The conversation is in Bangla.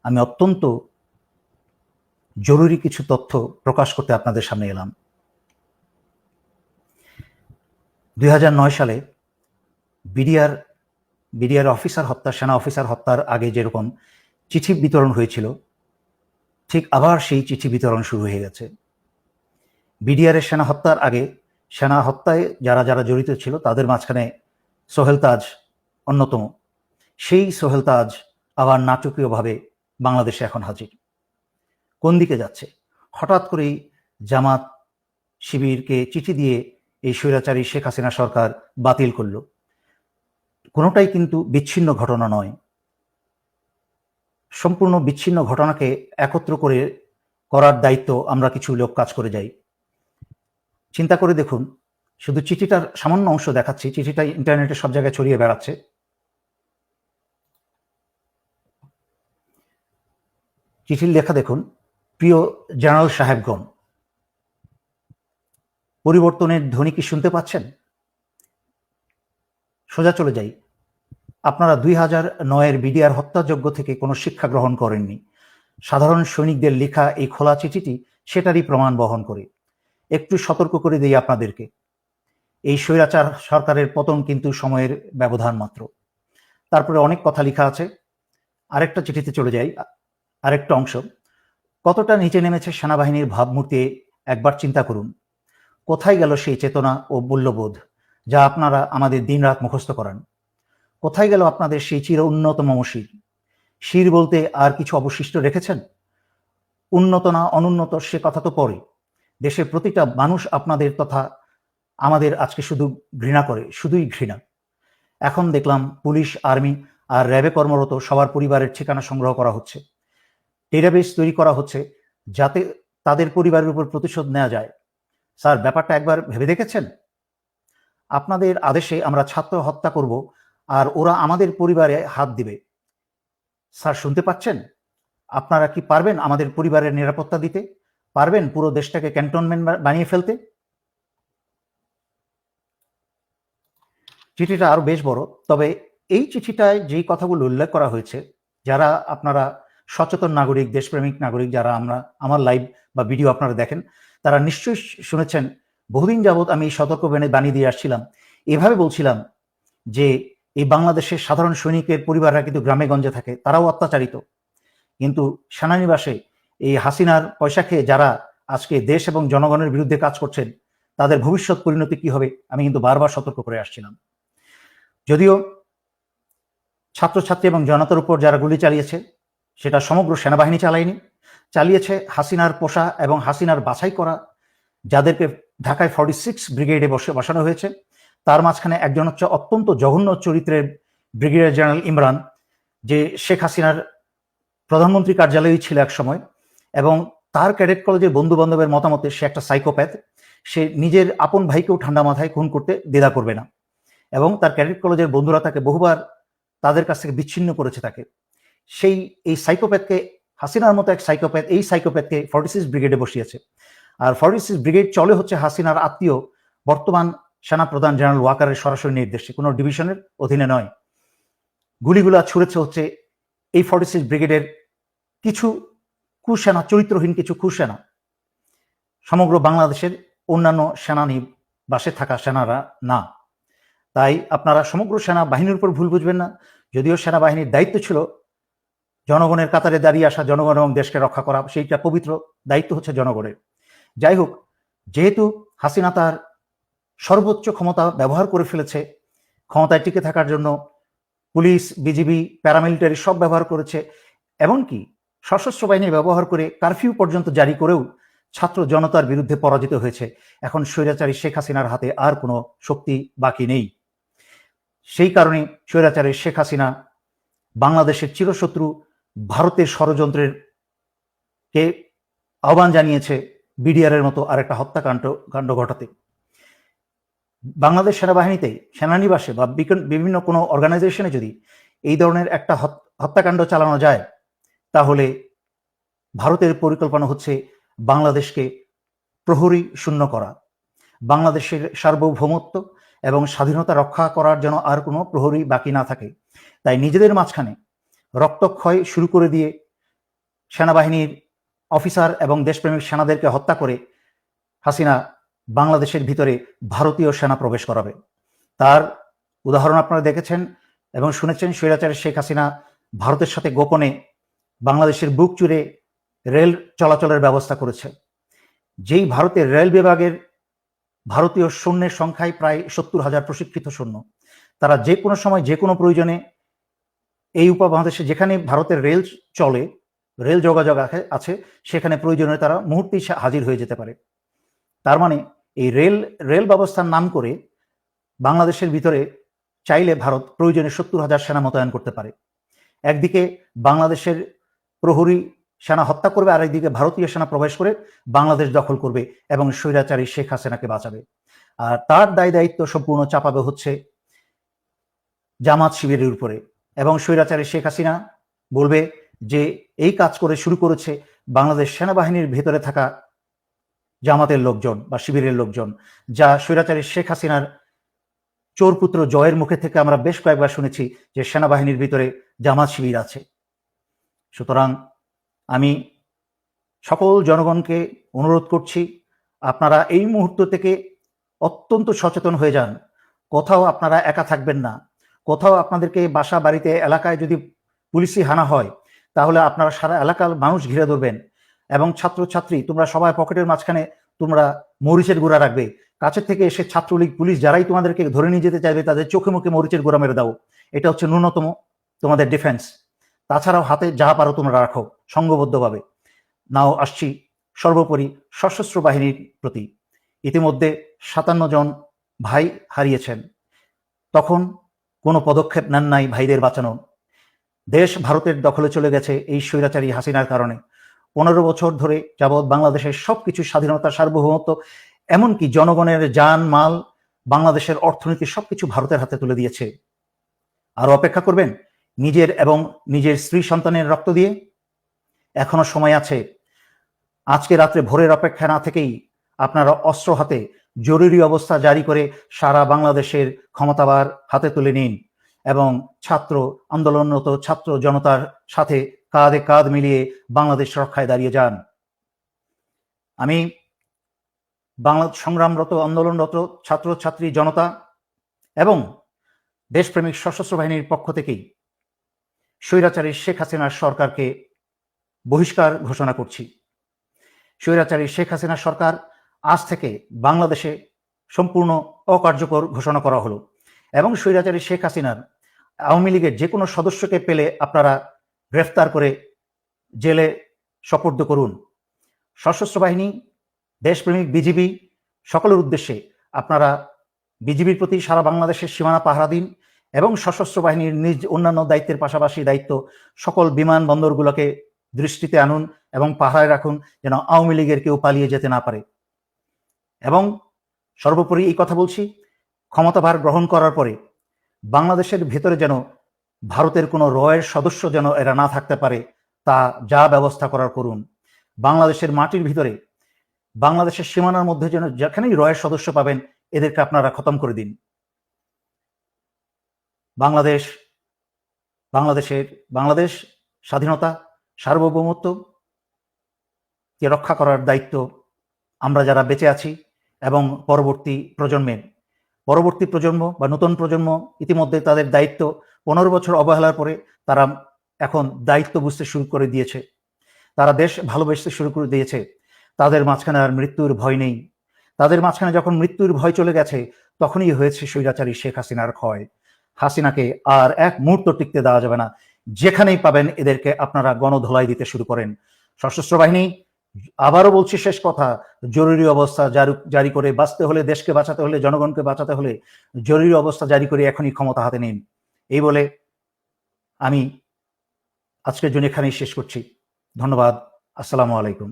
আমি অত্যন্ত জরুরি কিছু তথ্য প্রকাশ করতে আপনাদের সামনে এলাম। 2009 সালে বিডিআর অফিসার হত্যা, সেনা অফিসার হত্যার আগে যেরকম চিঠি বিতরণ হয়েছিল, ঠিক আবার সেই চিঠি বিতরণ শুরু হয়ে গেছে। বিডিআরের সেনা হত্যার আগে সেনা হত্যায় যারা যারা জড়িত ছিল তাদের মাঝখানে সোহেল তাজ অন্যতম। সেই সোহেল তাজ আবার নাটকীয়ভাবে বাংলাদেশে এখন হাজির। কোন দিকে যাচ্ছে? হঠাৎ করেই জামাত শিবিরকে চিঠি দিয়ে এই স্বৈরাচারী শেখ হাসিনা সরকার বাতিল করল। কোনোটাই কিন্তু বিচ্ছিন্ন ঘটনা নয়। সম্পূর্ণ বিচ্ছিন্ন ঘটনাকে একত্র করে করার দায়িত্ব আমরা কিছু লোক কাজ করে যাই। চিন্তা করে দেখুন, শুধু চিঠিটার সামান্য অংশ দেখাচ্ছি। চিঠিটা ইন্টারনেটে সব জায়গায় ছড়িয়ে বেড়াচ্ছে। চিঠির লেখা দেখুন, প্রিয় জেনারেল সাহেবগণ, পরিবর্তনের ধ্বনি কি শুনতে পাচ্ছেন? সোজা চলে যাই। আপনারা 2009-এর বিডিআর হত্যাযজ্ঞ থেকে কোনো শিক্ষা গ্রহণ করেননি। সাধারণ সৈনিকদের লেখা এই খোলা চিঠিটি সেটারই প্রমাণ বহন করে। একটু সতর্ক করে দিই আপনাদেরকে, এই স্বৈরাচার সরকারের পতন কিন্তু সময়ের ব্যবধান মাত্র। তারপরে অনেক কথা লেখা আছে। আরেকটা চিঠিতে চলে যাই, আরেকটা অংশ। কতটা নিচে নেমেছে সেনাবাহিনীর ভাবমূর্তি একবার চিন্তা করুন। কোথায় গেল সেই চেতনা ও মূল্যবোধ যা আপনারা আমাদের দিনরাত মুখস্থ করান? কোথায় গেল আপনাদের সেই চির উন্নততম শির? শির বলতে আর কিছু অবশিষ্ট রেখেছেন? উন্নত না অনুন্নত সে কথা তো পরে। দেশের প্রতিটা মানুষ আপনাদের তথা আমাদের আজকে শুধু ঘৃণা করে, শুধুই ঘৃণা। এখন দেখলাম পুলিশ, আর্মি আর র্যাবে কর্মরত সবার পরিবারের ঠিকানা সংগ্রহ করা হচ্ছে। ডেটাবেস তৈরি করা হচ্ছে যাতে তাদের পরিবারের উপর প্রতিশোধ নেওয়া যায়। স্যার, ব্যাপারটা একবার ভেবে দেখেছেন? আপনাদের আদেশে আমরা ছাত্র হত্যা করব আর ওরা আমাদের পরিবারে হাত দিবে। স্যার, শুনতে পাচ্ছেন? আপনারা কি পারবেন আমাদের পরিবারের নিরাপত্তা দিতে? পারবেন পুরো দেশটাকে ক্যান্টনমেন্ট বানিয়ে ফেলতে? চিঠিটা আরো বেশ বড়, তবে এই চিঠিটায় যেই কথাগুলো উল্লেখ করা হয়েছে, যারা আপনারা সচেতন নাগরিক, দেশপ্রেমিক নাগরিক, যারা আমার লাইভ বা ভিডিও আপনারা দেখেন, তারা নিশ্চয়ই শুনেছেন। বহুদিন যাবৎ আমি এই সতর্ক বাণী দিয়ে আসছিলাম। এভাবে বলছিলাম যে এই বাংলাদেশের সাধারণ সৈনিকের পরিবাররা কিন্তু গ্রামে গঞ্জে থাকে, তারাও অত্যাচারিত। কিন্তু সেনানিবাসে এই হাসিনার পয়সা খেয়ে যারা আজকে দেশ এবং জনগণের বিরুদ্ধে কাজ করছেন, তাদের ভবিষ্যৎ পরিণতি কি হবে আমি কিন্তু বারবার সতর্ক করে আসছিলাম। যদিও ছাত্রছাত্রী এবং জনতার উপর যারা গুলি চালিয়েছে সেটা সমগ্র সেনাবাহিনী চালায়নি, চালিয়েছে হাসিনার পোষা এবং হাসিনার বাছাই করা যাদেরকে ঢাকায় 46 ব্রিগেডে বসানো হয়েছে। তার মাঝখানে একজন হচ্ছে অত্যন্ত জঘন্য চরিত্রের ব্রিগেডিয়ার জেনারেল ইমরান, যে শেখ হাসিনার প্রধানমন্ত্রী কার্যালয়েই ছিল এক সময়, এবং তার ক্যাডেট কলেজের বন্ধু বান্ধবের মতামতে সে একটা সাইকোপ্যাথ। সে নিজের আপন ভাইকেও ঠান্ডা মাথায় খুন করতে দ্বিধা করবে না, এবং তার ক্যাডেট কলেজের বন্ধুরা তাকে বহুবার তাদের কাছ থেকে বিচ্ছিন্ন করেছে তাকে। এই সাইকোপ্যাথকে, হাসিনার মতো এক সাইকোপ্যাথ, এই সাইকোপ্যাথকে 46 ব্রিগেডে বসিয়েছে। আর 46 ব্রিগেড চলে হচ্ছে হাসিনার আত্মীয় বর্তমান সেনা প্রধান জেনারেল ওয়াকারের সরাসরি নির্দেশে, কোনো ডিভিশনের অধীনে নয়। গুলিগুলা ছুড়েছে হচ্ছে এই 46 ব্রিগেডের কিছু কুসেনা, চরিত্রহীন কিছু কুসেনা। সমগ্র বাংলাদেশের অন্যান্য সেনানিবাসে থাকা সেনারা না। তাই আপনারা সমগ্র সেনাবাহিনীর উপর ভুল বুঝবেন না। যদিও সেনাবাহিনীর দায়িত্ব ছিল জনগণের কাতারে দাঁড়িয়ে আসা, জনগণ এবং দেশকে রক্ষা করা, সেইটা পবিত্র দায়িত্ব হচ্ছে জনগণের। যাই হোক, যেহেতু হাসিনা তার সর্বোচ্চ ক্ষমতা ব্যবহার করে ফেলেছে, ক্ষমতায় টিকে থাকার জন্য পুলিশ, বিজিবি, প্যারামিলিটারি সব ব্যবহার করেছে, এমনকি সশস্ত্র বাহিনী ব্যবহার করে কারফিউ পর্যন্ত জারি করেও ছাত্র জনতার বিরুদ্ধে পরাজিত হয়েছে। এখন স্বৈরাচারী শেখ হাসিনার হাতে আর কোনো শক্তি বাকি নেই। সেই কারণে স্বৈরাচারী শেখ হাসিনা বাংলাদেশের চিরশত্রু ভারতের ষড়যন্ত্রের কে আহ্বান জানিয়েছে বিডিআরের মতো আরেকটা হত্যাকাণ্ড ঘটাতে। বাংলাদেশ সেনাবাহিনীতে, সেনানিবাসে বা বিভিন্ন কোনো অর্গানাইজেশনে যদি এই ধরনের একটা হত্যাকাণ্ড চালানো যায়, তাহলে ভারতের পরিকল্পনা হচ্ছে বাংলাদেশকে প্রহরী শূন্য করা, বাংলাদেশের সার্বভৌমত্ব এবং স্বাধীনতা রক্ষা করার জন্য আর কোনো প্রহরী বাকি না থাকে। তাই নিজেদের মাঝখানে রক্তক্ষয় শুরু করে দিয়ে সেনাবাহিনীর অফিসার এবং দেশপ্রেমিক সেনাদেরকে হত্যা করে হাসিনা বাংলাদেশের ভিতরে ভারতীয় সেনা প্রবেশ করাবে। তার উদাহরণ আপনারা দেখেছেন এবং শুনেছেন। স্বৈরাচারী শেখ হাসিনা ভারতের সাথে গোপনে বাংলাদেশের বুক চুরে রেল চলাচলের ব্যবস্থা করেছে। যেই ভারতের রেল বিভাগের ভারতীয় সৈন্যের সংখ্যায় প্রায় 70,000 প্রশিক্ষিত সৈন্য, তারা যে কোনো সময় যে কোনো প্রয়োজনে এই উপমহাদেশে যেখানে ভারতের রেল চলে, রেল যোগাযোগ আছে, সেখানে প্রয়োজনে তারা মুহূর্তেই হাজির হয়ে যেতে পারে। তার মানে এই রেল ব্যবস্থার নাম করে বাংলাদেশের ভিতরে চাইলে ভারত প্রয়োজনে 70,000 সেনা মোতায়েন করতে পারে। একদিকে বাংলাদেশের প্রহরী সেনা হত্যা করবে, আর একদিকে ভারতীয় সেনা প্রবেশ করে বাংলাদেশ দখল করবে এবং স্বৈরাচারী শেখ হাসিনাকে বাঁচাবে। আর তার দায় দায়িত্ব সম্পূর্ণ চাপাবে হচ্ছে জামাত শিবিরের উপরে। এবং স্বৈরাচারী শেখ হাসিনা বলবে যে এই কাজ করে শুরু করেছে বাংলাদেশ সেনাবাহিনীর ভেতরে থাকা জামাতের লোকজন বা শিবিরের লোকজন, যা স্বৈরাচারী শেখ হাসিনার চোরপুত্র জয়ের মুখে থেকে আমরা বেশ কয়েকবার শুনেছি যে সেনাবাহিনীর ভিতরে জামাত শিবির আছে। সুতরাং আমি সকল জনগণকে অনুরোধ করছি, আপনারা এই মুহূর্ত থেকে অত্যন্ত সচেতন হয়ে যান। কোথাও আপনারা একা থাকবেন না। কোথাও আপনাদেরকে বাসা বাড়িতে এলাকায় যদি পুলিশি হানা হয়, তাহলে আপনারা সারা এলাকার মানুষ ঘিরে ধরবেন এবং ছাত্রছাত্রী তোমরা সবাই পকেটের মাঝখানে তোমরা মরিচের গুঁড়া রাখবে। কাছের থেকে এসে ছাত্রলীগ পুলিশ যারাই তোমাদেরকে ধরে নিয়ে যেতে চাইবে তাদের চোখে মুখে মরিচের গুঁড়া মেরে দাও। এটা হচ্ছে ন্যূনতম তোমাদের ডিফেন্স। তাছাড়াও হাতে যা পারো তোমরা রাখো সংঘবদ্ধভাবে। নাও আসছি সর্বোপরি সশস্ত্র বাহিনীর প্রতি। ইতিমধ্যে 57 জন ভাই হারিয়েছেন, তখন কোনো পদক্ষেপ নেন নাই ভাইদের বাঁচানো। দেশ ভারতের দখলে চলে গেছে এই স্বৈরাচারী হাসিনার কারণে। 15 বছর ধরে যাবৎ বাংলাদেশের সবকিছু স্বাধীনতা, সার্বভৌমত্ব, এমনকি জনগণের জান মাল, বাংলাদেশের অর্থনীতি সবকিছু ভারতের হাতে তুলে দিয়েছে। আরো অপেক্ষা করবেন নিজের এবং নিজের স্ত্রী সন্তানের রক্ত দিয়ে? এখনো সময় আছে। আজকে রাত্রে ভোরের অপেক্ষা না থেকেই আপনারা অস্ত্র হাতে জরুরি অবস্থা জারি করে সারা বাংলাদেশের ক্ষমতাবার হাতে তুলে নিন এবং ছাত্র আন্দোলনরত ছাত্র জনতার সাথে কাঁধে কাঁধ মিলিয়ে বাংলাদেশ রক্ষায় দাঁড়িয়ে যান। আমি বাংলাদেশ সংগ্রামরত আন্দোলনরত ছাত্র ছাত্রী জনতা এবং দেশপ্রেমিক সশস্ত্র বাহিনীর পক্ষ থেকেই স্বৈরাচারী শেখ হাসিনার সরকারকে বহিষ্কার ঘোষণা করছি। স্বৈরাচারী শেখ হাসিনা সরকার আজ থেকে বাংলাদেশে সম্পূর্ণ অকার্যকর ঘোষণা করা হলো এবং স্বৈরাচারী শেখ হাসিনার আওয়ামী লীগের যে কোনো সদস্যকে পেলে আপনারা গ্রেফতার করে জেলে সোপর্দ করুন। সশস্ত্র বাহিনী, দেশপ্রেমিক বিজিবি সকলের উদ্দেশ্যে আপনারা বিজিবির প্রতি সারা বাংলাদেশের সীমানা পাহারা দিন এবং সশস্ত্র বাহিনীর নিজ অন্যান্য দায়িত্বের পাশাপাশি দায়িত্ব সকল বিমানবন্দরগুলোকে দৃষ্টিতে আনুন এবং পাহারায় রাখুন যেন আওয়ামী লীগের কেউ পালিয়ে যেতে না পারে। এবং সর্বোপরি এই কথা বলছি, ক্ষমতাভার গ্রহণ করার পরে বাংলাদেশের ভেতরে যেন ভারতের কোনো রয়ের সদস্য যেন এরা না থাকতে পারে, তা যা ব্যবস্থা করার করুন। বাংলাদেশের মাটির ভিতরে, বাংলাদেশের সীমানার মধ্যে যেন যেখানেই রয়ের সদস্য পাবেন এদেরকে আপনারা খতম করে দিন। বাংলাদেশ স্বাধীনতা, সার্বভৌমত্ব কে রক্ষা করার দায়িত্ব আমরা যারা বেঁচে আছি এবং পরবর্তী প্রজন্ম বা নতুন প্রজন্ম ইতিমধ্যে তাদের দায়িত্ব 15 বছর অবহেলার পরে তারা এখন দায়িত্ব বুঝতে শুরু করে দিয়েছে, তারা দেশ ভালোবাসতে শুরু করে দিয়েছে। তাদের মাঝখানে আর মৃত্যুর ভয় নেই। তাদের মাঝখানে যখন মৃত্যুর ভয় চলে গেছে তখনই হয়েছে স্বৈরাচারী শেখ হাসিনার ক্ষয়। হাসিনাকে আর এক মুহূর্ত টিকতে দেওয়া যাবে না। যেখানেই পাবেন এদেরকে আপনারা গণধোলাই দিতে শুরু করেন। সশস্ত্র বাহিনী, আবারও বলছি শেষ কথা, জরুরি অবস্থা জারি করে বাঁচতে হলে, দেশকে বাঁচাতে হলে, জনগণকে বাঁচাতে হলে জরুরি অবস্থা জারি করে এখনই ক্ষমতা হাতে নিন। এই বলে আমি আজকের জন্য এখানেই শেষ করছি। ধন্যবাদ। আসসালামু আলাইকুম।